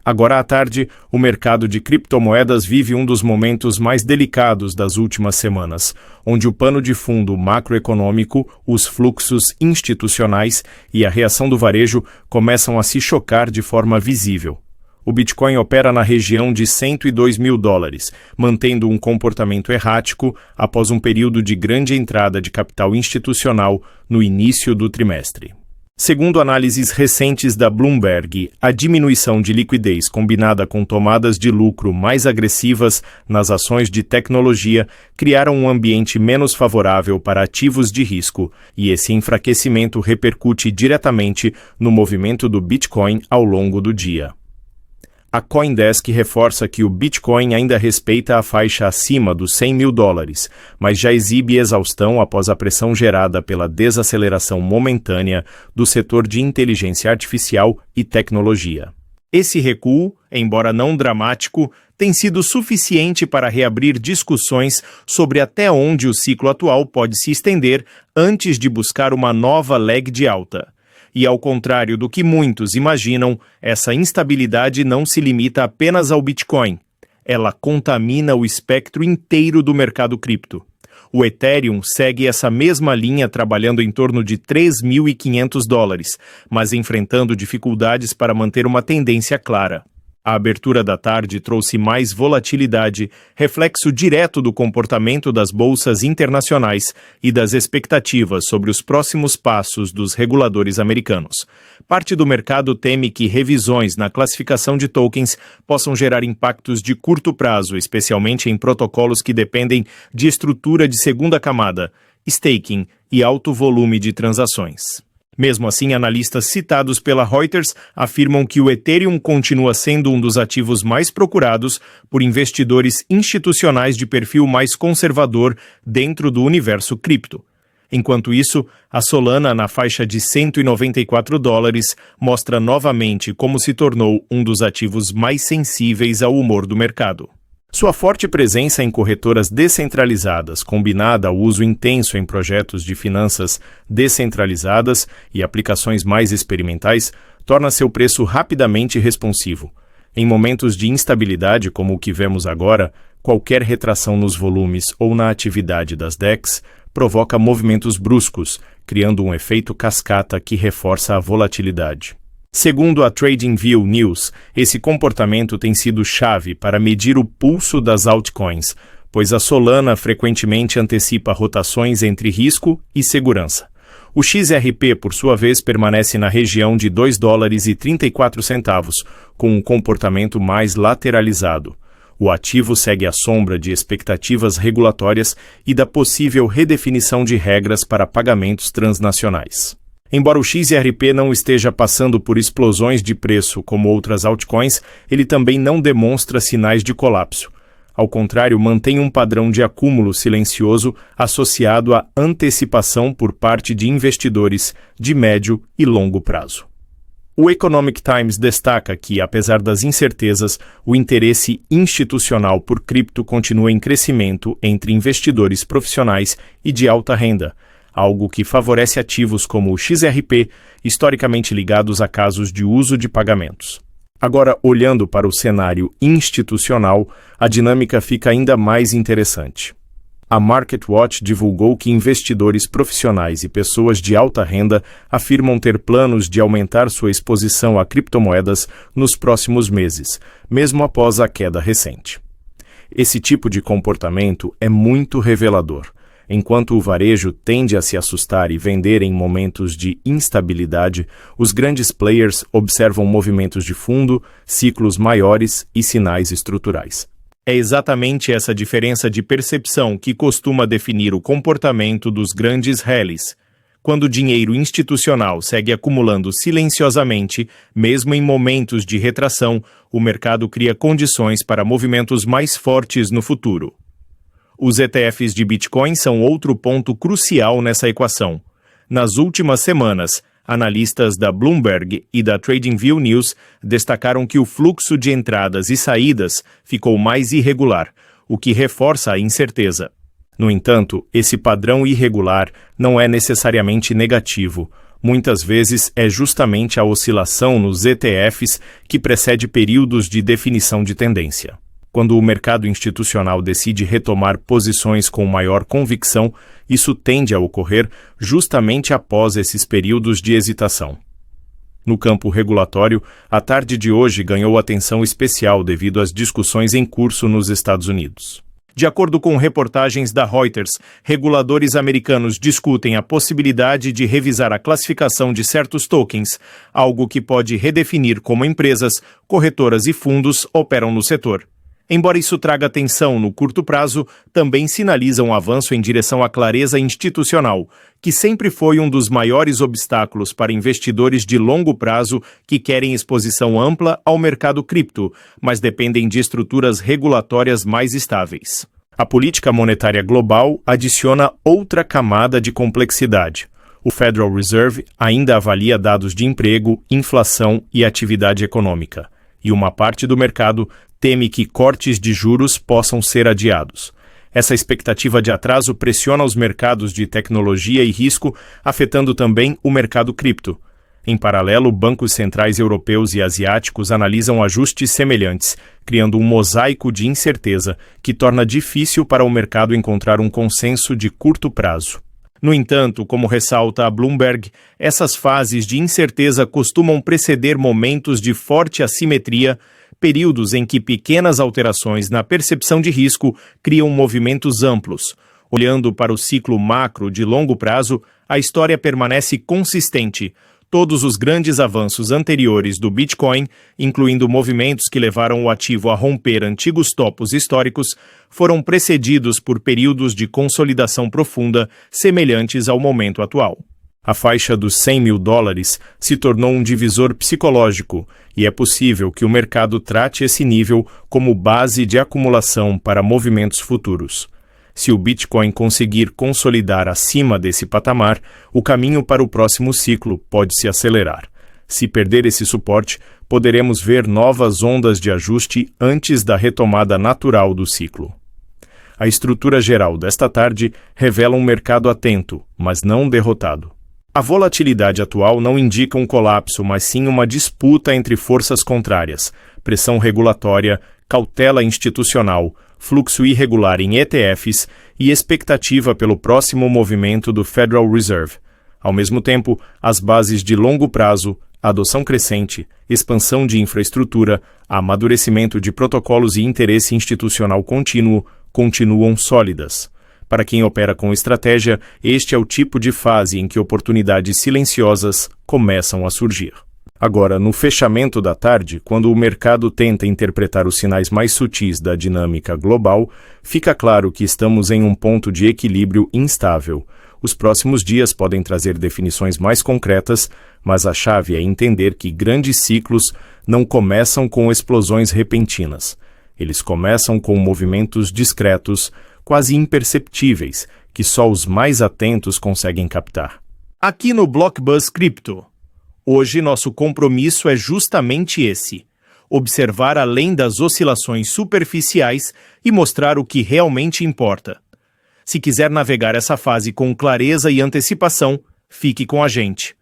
Agora à tarde, o mercado de criptomoedas vive um dos momentos mais delicados das últimas semanas, onde o pano de fundo macroeconômico, os fluxos institucionais e a reação do varejo começam a se chocar de forma visível. O Bitcoin opera na região de $102 mil, mantendo um comportamento errático após um período de grande entrada de capital institucional no início do trimestre. Segundo análises recentes da Bloomberg, a diminuição de liquidez combinada com tomadas de lucro mais agressivas nas ações de tecnologia criaram um ambiente menos favorável para ativos de risco, e esse enfraquecimento repercute diretamente no movimento do Bitcoin ao longo do dia. A CoinDesk reforça que o Bitcoin ainda respeita a faixa acima dos $100 mil, mas já exibe exaustão após a pressão gerada pela desaceleração momentânea do setor de inteligência artificial e tecnologia. Esse recuo, embora não dramático, tem sido suficiente para reabrir discussões sobre até onde o ciclo atual pode se estender antes de buscar uma nova leg de alta. E ao contrário do que muitos imaginam, essa instabilidade não se limita apenas ao Bitcoin. Ela contamina o espectro inteiro do mercado cripto. O Ethereum segue essa mesma linha trabalhando em torno de $3.500, mas enfrentando dificuldades para manter uma tendência clara. A abertura da tarde trouxe mais volatilidade, reflexo direto do comportamento das bolsas internacionais e das expectativas sobre os próximos passos dos reguladores americanos. Parte do mercado teme que revisões na classificação de tokens possam gerar impactos de curto prazo, especialmente em protocolos que dependem de estrutura de segunda camada, staking e alto volume de transações. Mesmo assim, analistas citados pela Reuters afirmam que o Ethereum continua sendo um dos ativos mais procurados por investidores institucionais de perfil mais conservador dentro do universo cripto. Enquanto isso, a Solana, na faixa de $194, mostra novamente como se tornou um dos ativos mais sensíveis ao humor do mercado. Sua forte presença em corretoras descentralizadas, combinada ao uso intenso em projetos de finanças descentralizadas e aplicações mais experimentais, torna seu preço rapidamente responsivo. Em momentos de instabilidade como o que vemos agora, qualquer retração nos volumes ou na atividade das DEX provoca movimentos bruscos, criando um efeito cascata que reforça a volatilidade. Segundo a TradingView News, esse comportamento tem sido chave para medir o pulso das altcoins, pois a Solana frequentemente antecipa rotações entre risco e segurança. O XRP, por sua vez, permanece na região de $2,34, com um comportamento mais lateralizado. O ativo segue à sombra de expectativas regulatórias e da possível redefinição de regras para pagamentos transnacionais. Embora o XRP não esteja passando por explosões de preço como outras altcoins, ele também não demonstra sinais de colapso. Ao contrário, mantém um padrão de acúmulo silencioso associado à antecipação por parte de investidores de médio e longo prazo. O Economic Times destaca que, apesar das incertezas, o interesse institucional por cripto continua em crescimento entre investidores profissionais e de alta renda, algo que favorece ativos como o XRP, historicamente ligados a casos de uso de pagamentos. Agora, olhando para o cenário institucional, a dinâmica fica ainda mais interessante. A MarketWatch divulgou que investidores profissionais e pessoas de alta renda afirmam ter planos de aumentar sua exposição a criptomoedas nos próximos meses, mesmo após a queda recente. Esse tipo de comportamento é muito revelador. Enquanto o varejo tende a se assustar e vender em momentos de instabilidade, os grandes players observam movimentos de fundo, ciclos maiores e sinais estruturais. É exatamente essa diferença de percepção que costuma definir o comportamento dos grandes rallies. Quando o dinheiro institucional segue acumulando silenciosamente, mesmo em momentos de retração, o mercado cria condições para movimentos mais fortes no futuro. Os ETFs de Bitcoin são outro ponto crucial nessa equação. Nas últimas semanas, analistas da Bloomberg e da TradingView News destacaram que o fluxo de entradas e saídas ficou mais irregular, o que reforça a incerteza. No entanto, esse padrão irregular não é necessariamente negativo. Muitas vezes é justamente a oscilação nos ETFs que precede períodos de definição de tendência. Quando o mercado institucional decide retomar posições com maior convicção, isso tende a ocorrer justamente após esses períodos de hesitação. No campo regulatório, a tarde de hoje ganhou atenção especial devido às discussões em curso nos Estados Unidos. De acordo com reportagens da Reuters, reguladores americanos discutem a possibilidade de revisar a classificação de certos tokens, algo que pode redefinir como empresas, corretoras e fundos operam no setor. Embora isso traga atenção no curto prazo, também sinaliza um avanço em direção à clareza institucional, que sempre foi um dos maiores obstáculos para investidores de longo prazo que querem exposição ampla ao mercado cripto, mas dependem de estruturas regulatórias mais estáveis. A política monetária global adiciona outra camada de complexidade. O Federal Reserve ainda avalia dados de emprego, inflação e atividade econômica, e uma parte do mercado teme que cortes de juros possam ser adiados. Essa expectativa de atraso pressiona os mercados de tecnologia e risco, afetando também o mercado cripto. Em paralelo, bancos centrais europeus e asiáticos analisam ajustes semelhantes, criando um mosaico de incerteza que torna difícil para o mercado encontrar um consenso de curto prazo. No entanto, como ressalta a Bloomberg, essas fases de incerteza costumam preceder momentos de forte assimetria, períodos em que pequenas alterações na percepção de risco criam movimentos amplos. Olhando para o ciclo macro de longo prazo, a história permanece consistente. Todos os grandes avanços anteriores do Bitcoin, incluindo movimentos que levaram o ativo a romper antigos topos históricos, foram precedidos por períodos de consolidação profunda semelhantes ao momento atual. A faixa dos $100 mil se tornou um divisor psicológico e é possível que o mercado trate esse nível como base de acumulação para movimentos futuros. Se o Bitcoin conseguir consolidar acima desse patamar, o caminho para o próximo ciclo pode se acelerar. Se perder esse suporte, poderemos ver novas ondas de ajuste antes da retomada natural do ciclo. A estrutura geral desta tarde revela um mercado atento, mas não derrotado. A volatilidade atual não indica um colapso, mas sim uma disputa entre forças contrárias, pressão regulatória, cautela institucional, fluxo irregular em ETFs e expectativa pelo próximo movimento do Federal Reserve. Ao mesmo tempo, as bases de longo prazo, adoção crescente, expansão de infraestrutura, amadurecimento de protocolos e interesse institucional contínuo continuam sólidas. Para quem opera com estratégia, este é o tipo de fase em que oportunidades silenciosas começam a surgir. Agora, no fechamento da tarde, quando o mercado tenta interpretar os sinais mais sutis da dinâmica global, fica claro que estamos em um ponto de equilíbrio instável. Os próximos dias podem trazer definições mais concretas, mas a chave é entender que grandes ciclos não começam com explosões repentinas. Eles começam com movimentos discretos, quase imperceptíveis, que só os mais atentos conseguem captar. Aqui no Blockbuzz Crypto, hoje nosso compromisso é justamente esse: observar além das oscilações superficiais e mostrar o que realmente importa. Se quiser navegar essa fase com clareza e antecipação, fique com a gente.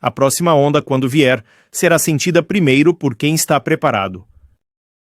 A próxima onda, quando vier, será sentida primeiro por quem está preparado.